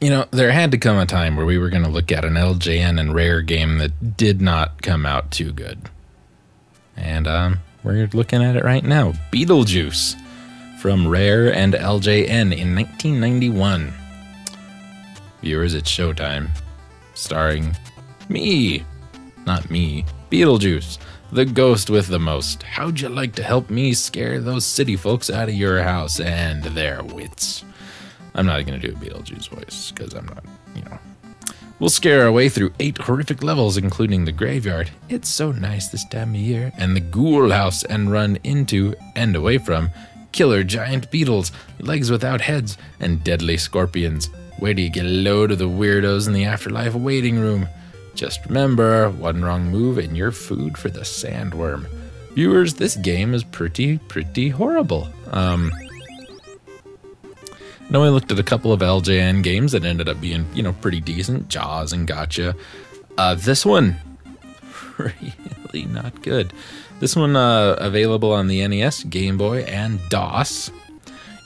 You know, there had to come a time where we were going to look at an LJN and Rare game that did not come out too good. And we're looking at it right now. Beetlejuice from Rare and LJN in 1991. Viewers, it's showtime. Starring me. Not me. Beetlejuice, the ghost with the most. How'd you like to help me scare those city folks out of your house and their wits? I'm not going to do a Beetlejuice voice, because I'm not, you know. We'll scare our way through 8 horrific levels, including the graveyard. It's so nice this time of year. And the Ghoul House, and run into, and away from, killer giant beetles, legs without heads, and deadly scorpions. Where do you get a load of the weirdos in the Afterlife Waiting Room? Just remember, one wrong move and you're food for the sandworm. Viewers, this game is pretty horrible. I know I looked at a couple of LJN games that ended up being, you know, pretty decent. Jaws and Gotcha. This one, really not good. This one available on the NES, Game Boy, and DOS.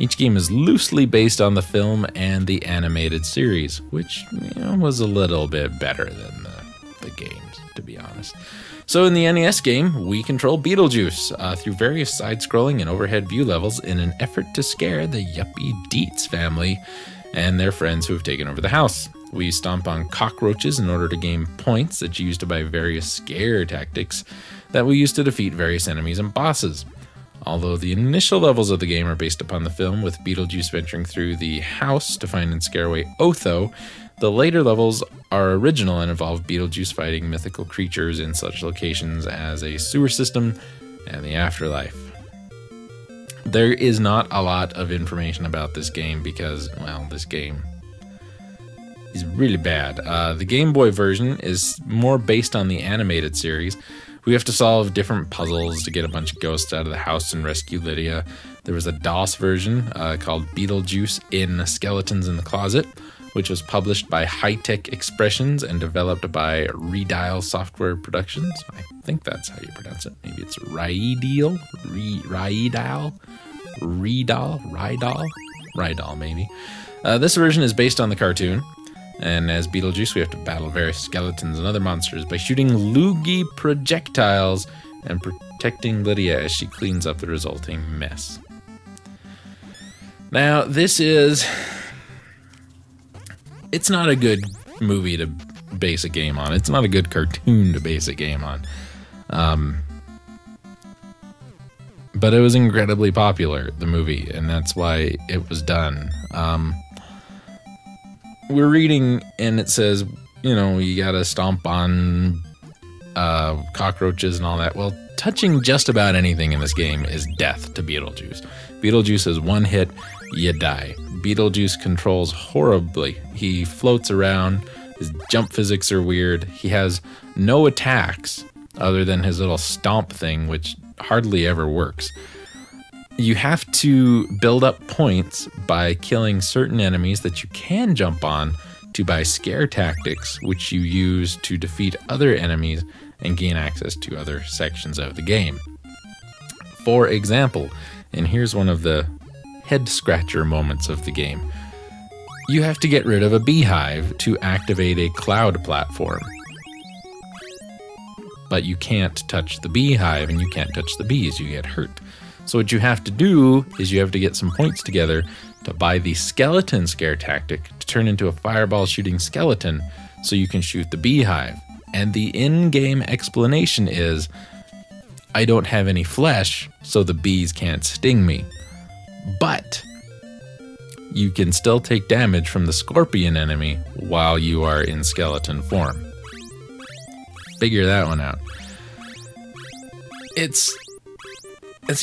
Each game is loosely based on the film and the animated series, which, you know, was a little bit better than the games, to be honest. So in the NES game, we control Beetlejuice through various side-scrolling and overhead view levels in an effort to scare the yuppie Dietz family and their friends who have taken over the house. We stomp on cockroaches in order to gain points that you use to buy various scare tactics that we use to defeat various enemies and bosses. Although the initial levels of the game are based upon the film, with Beetlejuice venturing through the house to find and scare away Otho, the later levels are original and involve Beetlejuice fighting mythical creatures in such locations as a sewer system and the afterlife. There is not a lot of information about this game because, well, this game is really bad. The Game Boy version is more based on the animated series. We have to solve different puzzles to get a bunch of ghosts out of the house and rescue Lydia. There was a DOS version called Beetlejuice in Skeletons in the Closet, which was published by High Tech Expressions and developed by Redial Software Productions. I think that's how you pronounce it. Maybe it's Rydal, maybe. This version is based on the cartoon, and as Beetlejuice, we have to battle various skeletons and other monsters by shooting loogie projectiles and protecting Lydia as she cleans up the resulting mess. Now, this is... It's not a good movie to base a game on. It's not a good cartoon to base a game on. But it was incredibly popular, the movie, and that's why it was done. We're reading, and it says, you know, you gotta stomp on cockroaches and all that. Well, touching just about anything in this game is death to Beetlejuice. Beetlejuice is one hit, you die. Beetlejuice controls horribly. He floats around, his jump physics are weird, he has no attacks other than his little stomp thing, which hardly ever works. You have to build up points by killing certain enemies that you can jump on to buy scare tactics, which you use to defeat other enemies and gain access to other sections of the game. For example, and here's one of the head scratcher moments of the game. You have to get rid of a beehive to activate a cloud platform. But you can't touch the beehive and you can't touch the bees, you get hurt. So what you have to do is you have to get some points together to buy the skeleton scare tactic to turn into a fireball shooting skeleton so you can shoot the beehive. And the in-game explanation is, I don't have any flesh, so the bees can't sting me. But you can still take damage from the scorpion enemy while you are in skeleton form. Figure that one out. It's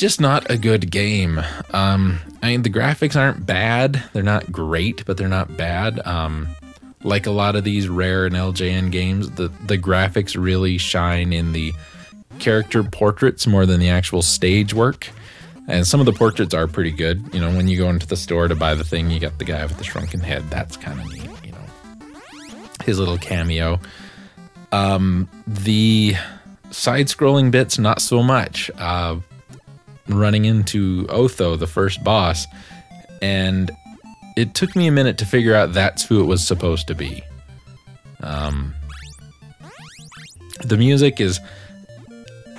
just not a good game. I mean, the graphics aren't bad. They're not great, but they're not bad. Like a lot of these Rare and LJN games, the graphics really shine in the character portraits more than the actual stage work. And some of the portraits are pretty good. You know, when you go into the store to buy the thing, you got the guy with the shrunken head. That's kind of neat, you know. His little cameo. The side-scrolling bits, not so much. Running into Otho, the first boss, and it took me a minute to figure out that's who it was supposed to be. The music is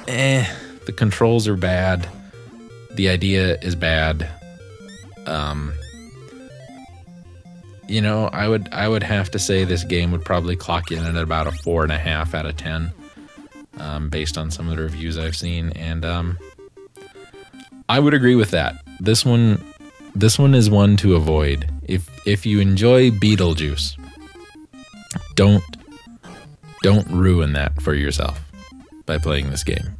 the controls are bad. The idea is bad. You know, I would have to say this game would probably clock in at about a 4.5 out of 10, based on some of the reviews I've seen, and I would agree with that. This one is one to avoid. If you enjoy Beetlejuice, don't ruin that for yourself by playing this game.